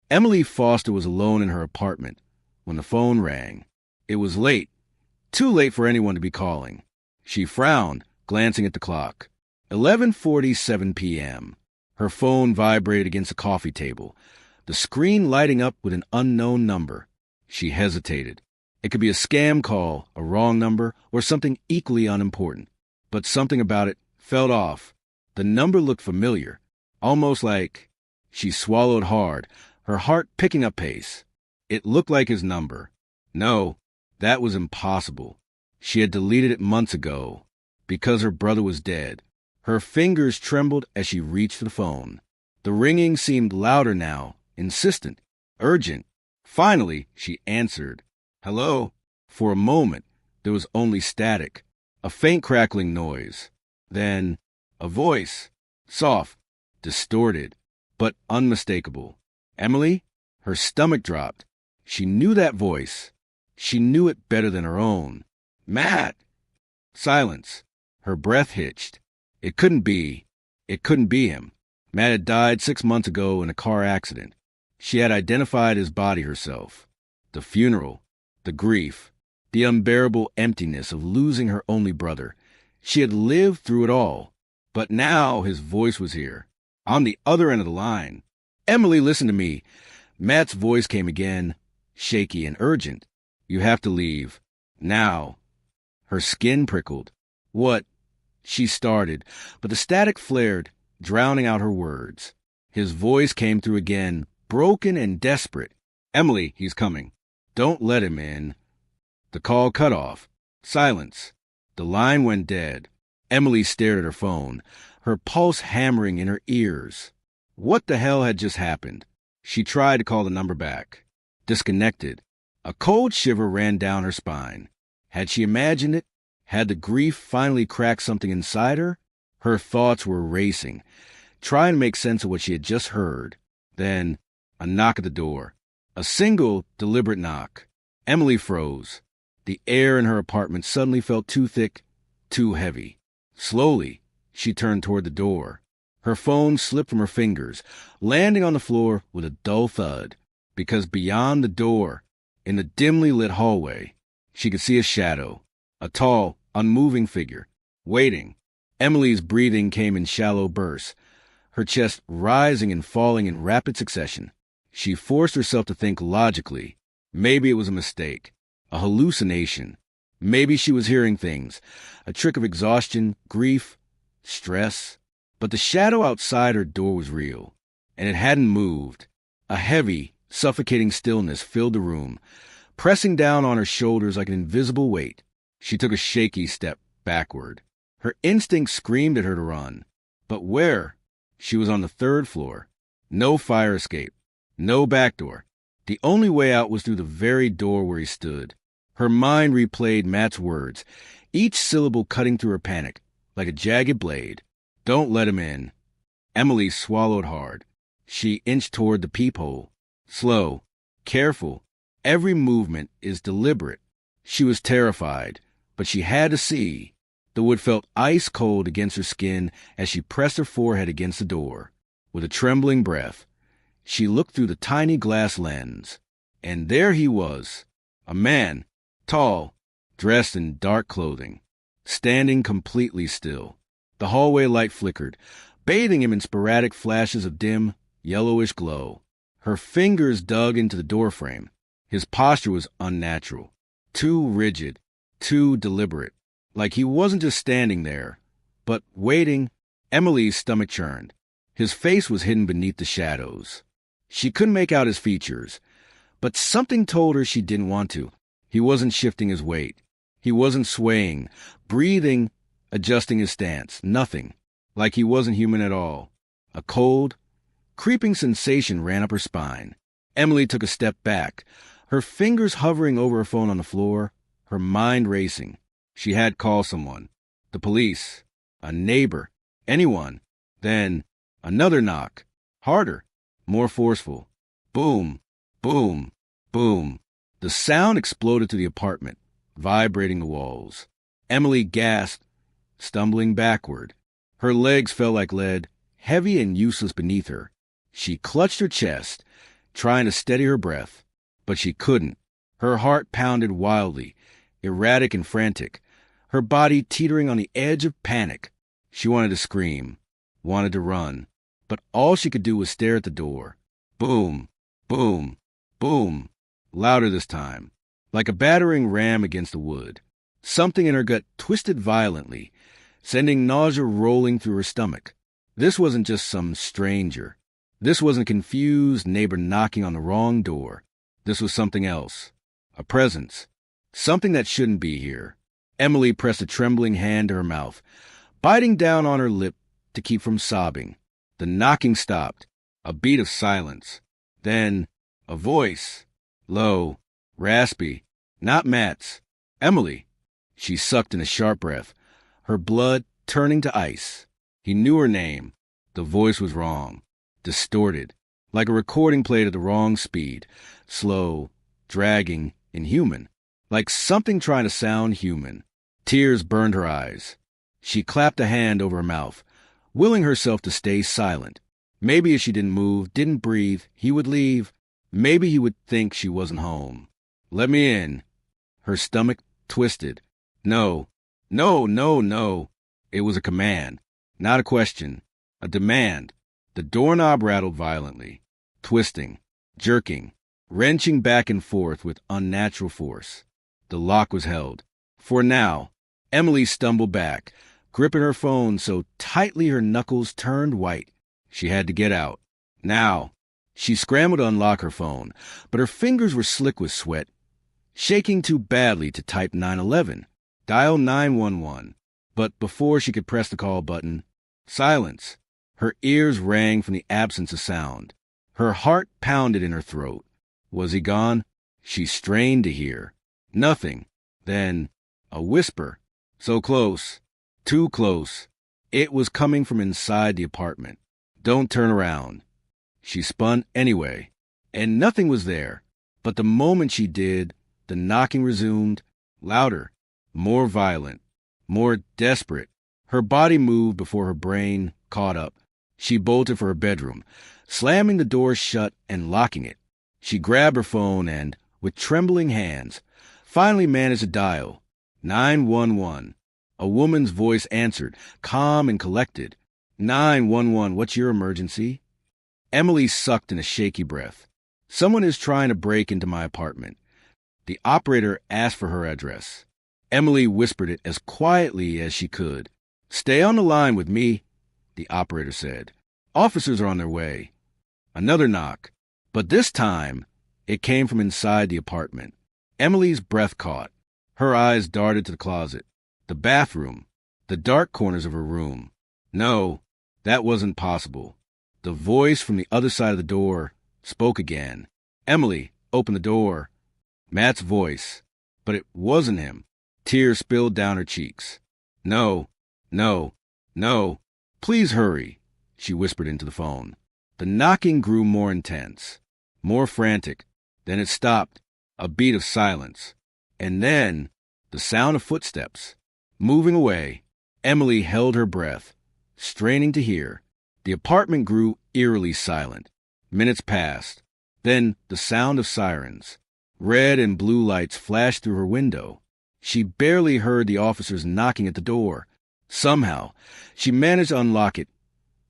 Emily Foster was alone in her apartment when the phone rang. It was late, too late for anyone to be calling. She frowned, glancing at the clock. 11:47 p.m. Her phone vibrated against the coffee table, the screen lighting up with an unknown number. She hesitated. It could be a scam call, a wrong number, or something equally unimportant. But something about it felt off. The number looked familiar, almost like... She swallowed hard, her heart picking up pace. It looked like his number. No, that was impossible. She had deleted it months ago, because her brother was dead. Her fingers trembled as she reached for the phone. The ringing seemed louder now, insistent, urgent. Finally, she answered. Hello? For a moment, there was only static, a faint crackling noise. Then, a voice, soft, distorted, but unmistakable. Emily? Her stomach dropped. She knew that voice. She knew it better than her own. Matt! Silence. Her breath hitched. It couldn't be. It couldn't be him. Matt had died 6 months ago in a car accident. She had identified his body herself. The funeral, the grief, the unbearable emptiness of losing her only brother. She had lived through it all. But now his voice was here, on the other end of the line. Emily, listen to me. Matt's voice came again, shaky and urgent. You have to leave. Now. Her skin prickled. What? She started, but the static flared, drowning out her words. His voice came through again, broken and desperate. Emily, he's coming. Don't let him in. The call cut off. Silence. The line went dead. Emily stared at her phone, her pulse hammering in her ears. What the hell had just happened? She tried to call the number back. Disconnected. A cold shiver ran down her spine. Had she imagined it? Had the grief finally cracked something inside her? Her thoughts were racing, trying to make sense of what she had just heard. Then, a knock at the door. A single, deliberate knock. Emily froze. The air in her apartment suddenly felt too thick, too heavy. Slowly, she turned toward the door. Her phone slipped from her fingers, landing on the floor with a dull thud. Because beyond the door, in the dimly lit hallway, she could see a shadow. A tall, unmoving figure, waiting. Emily's breathing came in shallow bursts, her chest rising and falling in rapid succession. She forced herself to think logically. Maybe it was a mistake, a hallucination. Maybe she was hearing things, a trick of exhaustion, grief, stress. But the shadow outside her door was real, and it hadn't moved. A heavy, suffocating stillness filled the room, pressing down on her shoulders like an invisible weight. She took a shaky step backward. Her instinct screamed at her to run. But where? She was on the 3rd floor. No fire escape. No back door. The only way out was through the very door where he stood. Her mind replayed Matt's words, each syllable cutting through her panic, like a jagged blade. Don't let him in. Emily swallowed hard. She inched toward the peephole. Slow. Careful. Every movement is deliberate. She was terrified. But she had to see. The wood felt ice cold against her skin as she pressed her forehead against the door. With a trembling breath, she looked through the tiny glass lens. And there he was, a man, tall, dressed in dark clothing, standing completely still. The hallway light flickered, bathing him in sporadic flashes of dim, yellowish glow. Her fingers dug into the doorframe. His posture was unnatural, too rigid, too deliberate, like he wasn't just standing there, but waiting. Emily's stomach churned. His face was hidden beneath the shadows. She couldn't make out his features, but something told her she didn't want to. He wasn't shifting his weight. He wasn't swaying, breathing, adjusting his stance. Nothing. Like he wasn't human at all. A cold, creeping sensation ran up her spine. Emily took a step back, her fingers hovering over her phone on the floor, her mind racing. She had called someone. The police. A neighbor. Anyone. Then, another knock. Harder. More forceful. Boom. Boom. Boom. The sound exploded through the apartment, vibrating the walls. Emily gasped, stumbling backward. Her legs felt like lead, heavy and useless beneath her. She clutched her chest, trying to steady her breath. But she couldn't. Her heart pounded wildly, erratic and frantic, her body teetering on the edge of panic. She wanted to scream, wanted to run, but all she could do was stare at the door. Boom, boom, boom, louder this time, like a battering ram against the wood. Something in her gut twisted violently, sending nausea rolling through her stomach. This wasn't just some stranger. This wasn't a confused neighbor knocking on the wrong door. This was something else. A presence. Something that shouldn't be here. Emily pressed a trembling hand to her mouth, biting down on her lip to keep from sobbing. The knocking stopped. A beat of silence. Then, a voice. Low, raspy. Not Matt's. Emily. She sucked in a sharp breath, her blood turning to ice. He knew her name. The voice was wrong. Distorted. Like a recording played at the wrong speed. Slow, dragging, inhuman. Like something trying to sound human. Tears burned her eyes. She clapped a hand over her mouth, willing herself to stay silent. Maybe if she didn't move, didn't breathe, he would leave. Maybe he would think she wasn't home. Let me in. Her stomach twisted. No, no, no, no. It was a command, not a question, a demand. The doorknob rattled violently, twisting, jerking, wrenching back and forth with unnatural force. The lock was held. For now, Emily stumbled back, gripping her phone so tightly her knuckles turned white. She had to get out. Now. She scrambled to unlock her phone, but her fingers were slick with sweat, shaking too badly to type 911. Dial 911. But before she could press the call button, silence. Her ears rang from the absence of sound. Her heart pounded in her throat. Was he gone? She strained to hear. Nothing. Then, a whisper. So close. Too close. It was coming from inside the apartment. Don't turn around. She spun anyway, and nothing was there. But the moment she did, the knocking resumed, louder, more violent, more desperate. Her body moved before her brain caught up. She bolted for her bedroom, slamming the door shut and locking it. She grabbed her phone and, with trembling hands, finally managed to dial 911. A woman's voice answered, calm and collected. 911, what's your emergency? Emily sucked in a shaky breath. Someone is trying to break into my apartment. The operator asked for her address. Emily whispered it as quietly as she could. Stay on the line with me, the operator said. Officers are on their way. Another knock. But this time, it came from inside the apartment. Emily's breath caught. Her eyes darted to the closet, the bathroom, the dark corners of her room. No, that wasn't possible. The voice from the other side of the door spoke again. Emily, open the door. Matt's voice. But it wasn't him. Tears spilled down her cheeks. No, no, no. Please hurry, she whispered into the phone. The knocking grew more intense, more frantic. Then it stopped, a beat of silence. And then, the sound of footsteps. Moving away, Emily held her breath, straining to hear. The apartment grew eerily silent. Minutes passed. Then the sound of sirens. Red and blue lights flashed through her window. She barely heard the officers knocking at the door. Somehow, she managed to unlock it,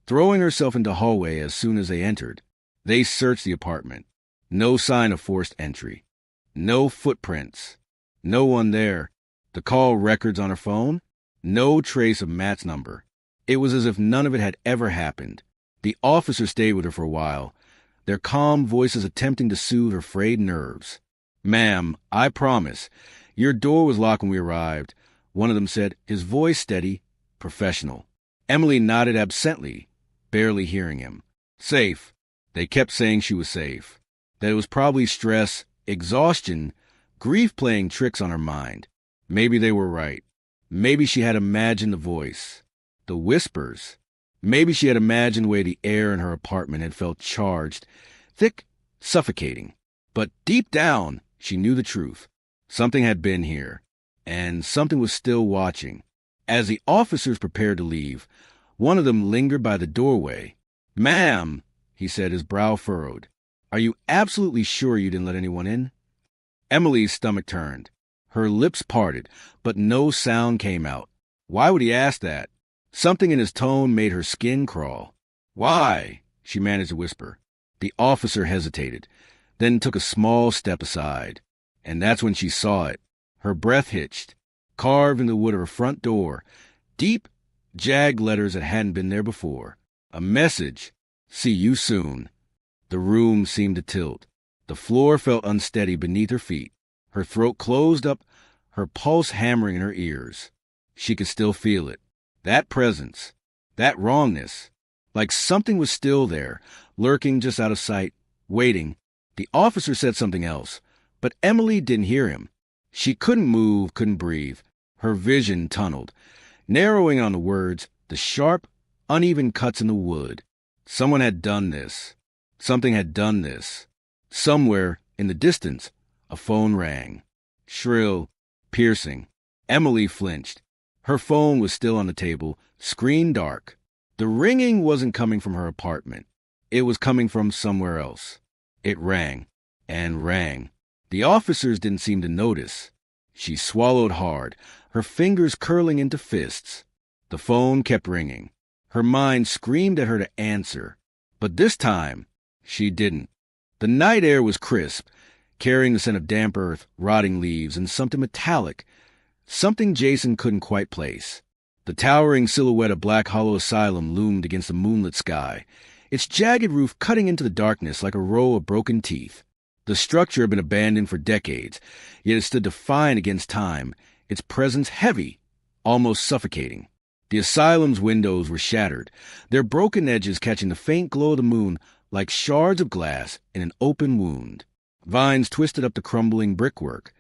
throwing herself into the hallway as soon as they entered. They searched the apartment. No sign of forced entry. No footprints. No one there. The call records on her phone? No trace of Matt's number. It was as if none of it had ever happened. The officers stayed with her for a while, their calm voices attempting to soothe her frayed nerves. Ma'am, I promise. Your door was locked when we arrived, one of them said, his voice steady, professional. Emily nodded absently, barely hearing him. Safe. They kept saying she was safe. That it was probably stress, exhaustion, grief playing tricks on her mind. Maybe they were right. Maybe she had imagined the voice, the whispers. Maybe she had imagined the way the air in her apartment had felt charged, thick, suffocating. But deep down, she knew the truth. Something had been here, and something was still watching. As the officers prepared to leave, one of them lingered by the doorway. Ma'am, he said, his brow furrowed. Are you absolutely sure you didn't let anyone in? Emily's stomach turned. Her lips parted, but no sound came out. Why would he ask that? Something in his tone made her skin crawl. Why? She managed to whisper. The officer hesitated, then took a small step aside. And that's when she saw it. Her breath hitched. Carved in the wood of her front door, deep, jagged letters that hadn't been there before. A message. See you soon. The room seemed to tilt. The floor felt unsteady beneath her feet. Her throat closed up, her pulse hammering in her ears. She could still feel it. That presence. That wrongness. Like something was still there, lurking just out of sight, waiting. The officer said something else, but Emily didn't hear him. She couldn't move, couldn't breathe. Her vision tunneled, narrowing on the words, the sharp, uneven cuts in the wood. Someone had done this. Something had done this. Somewhere, in the distance, a phone rang. Shrill, piercing. Emily flinched. Her phone was still on the table, screen dark. The ringing wasn't coming from her apartment. It was coming from somewhere else. It rang, and rang. The officers didn't seem to notice. She swallowed hard, her fingers curling into fists. The phone kept ringing. Her mind screamed at her to answer. But this time, she didn't. The night air was crisp, carrying the scent of damp earth, rotting leaves, and something metallic, something Jason couldn't quite place. The towering silhouette of Black Hollow Asylum loomed against the moonlit sky, its jagged roof cutting into the darkness like a row of broken teeth. The structure had been abandoned for decades, yet it stood defiant against time, its presence heavy, almost suffocating. The asylum's windows were shattered, their broken edges catching the faint glow of the moon like shards of glass in an open wound. Vines twisted up the crumbling brickwork,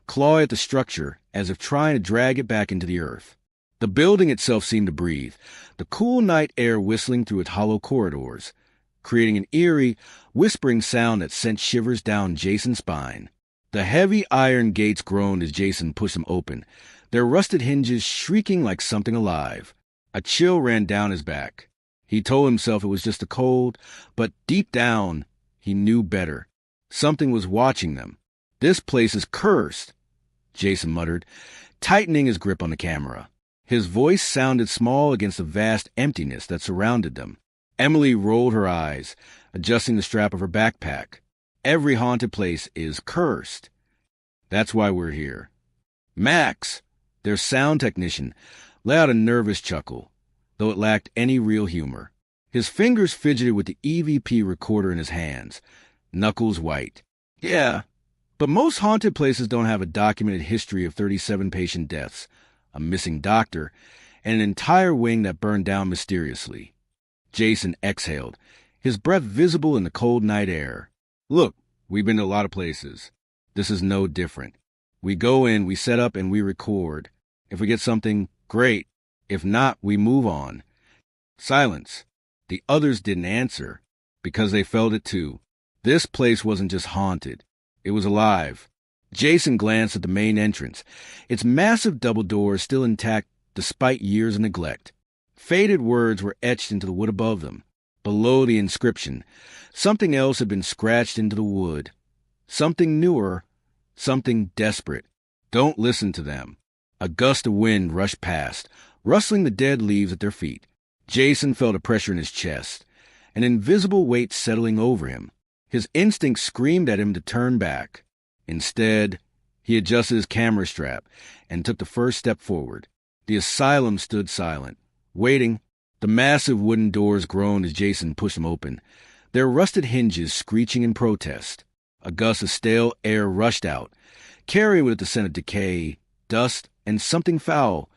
clawing at the structure as if trying to drag it back into the earth. The building itself seemed to breathe, the cool night air whistling through its hollow corridors, creating an eerie, whispering sound that sent shivers down Jason's spine. The heavy iron gates groaned as Jason pushed them open, their rusted hinges shrieking like something alive. A chill ran down his back. He told himself it was just the cold, but deep down, he knew better. Something was watching them. This place is cursed, Jason muttered, tightening his grip on the camera. His voice sounded small against the vast emptiness that surrounded them. Emily rolled her eyes, adjusting the strap of her backpack. Every haunted place is cursed. That's why we're here. Max, their sound technician, let out a nervous chuckle, though it lacked any real humor. His fingers fidgeted with the EVP recorder in his hands, knuckles white. Yeah, but most haunted places don't have a documented history of 37 patient deaths, a missing doctor, and an entire wing that burned down mysteriously. Jason exhaled, his breath visible in the cold night air. Look, we've been to a lot of places. This is no different. We go in, we set up, and we record. If we get something, great. If not, we move on. Silence. The others didn't answer, because they felt it too. This place wasn't just haunted. It was alive. Jason glanced at the main entrance, its massive double doors still intact despite years of neglect. Faded words were etched into the wood above them. Below the inscription, something else had been scratched into the wood. Something newer, something desperate. Don't listen to them. A gust of wind rushed past, rustling the dead leaves at their feet. Jason felt a pressure in his chest, an invisible weight settling over him. His instinct screamed at him to turn back. Instead, he adjusted his camera strap and took the first step forward. The asylum stood silent, waiting. The massive wooden doors groaned as Jason pushed them open, their rusted hinges screeching in protest. A gust of stale air rushed out, carrying with it the scent of decay, dust, and something foul,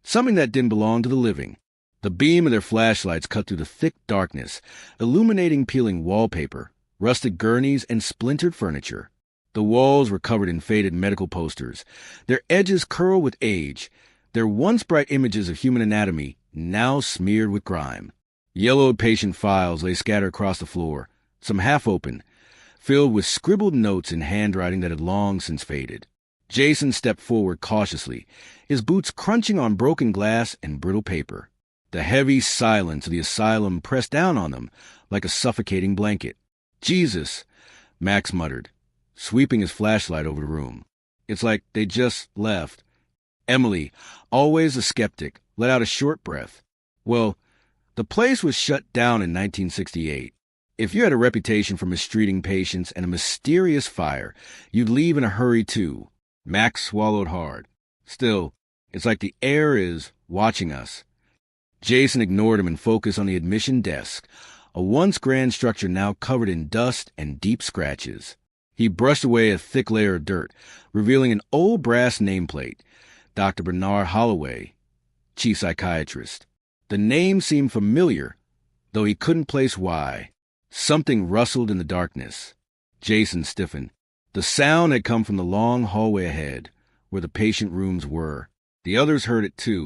something that didn't belong to the living. The beam of their flashlights cut through the thick darkness, illuminating peeling wallpaper, rusted gurneys, and splintered furniture. The walls were covered in faded medical posters, their edges curled with age, their once bright images of human anatomy now smeared with grime. Yellowed patient files lay scattered across the floor, some half open, filled with scribbled notes in handwriting that had long since faded. Jason stepped forward cautiously, his boots crunching on broken glass and brittle paper. The heavy silence of the asylum pressed down on them like a suffocating blanket. Jesus, Max muttered, sweeping his flashlight over the room. It's like they just left. Emily, always a skeptic, let out a short breath. Well, the place was shut down in 1968. If you had a reputation for mistreating patients and a mysterious fire, you'd leave in a hurry too. Max swallowed hard. Still, it's like the air is watching us. Jason ignored him and focused on the admission desk, a once grand structure now covered in dust and deep scratches. He brushed away a thick layer of dirt, revealing an old brass nameplate. Dr. Bernard Holloway, chief psychiatrist. The name seemed familiar, though he couldn't place why. Something rustled in the darkness. Jason stiffened. The sound had come from the long hallway ahead, where the patient rooms were. The others heard it too.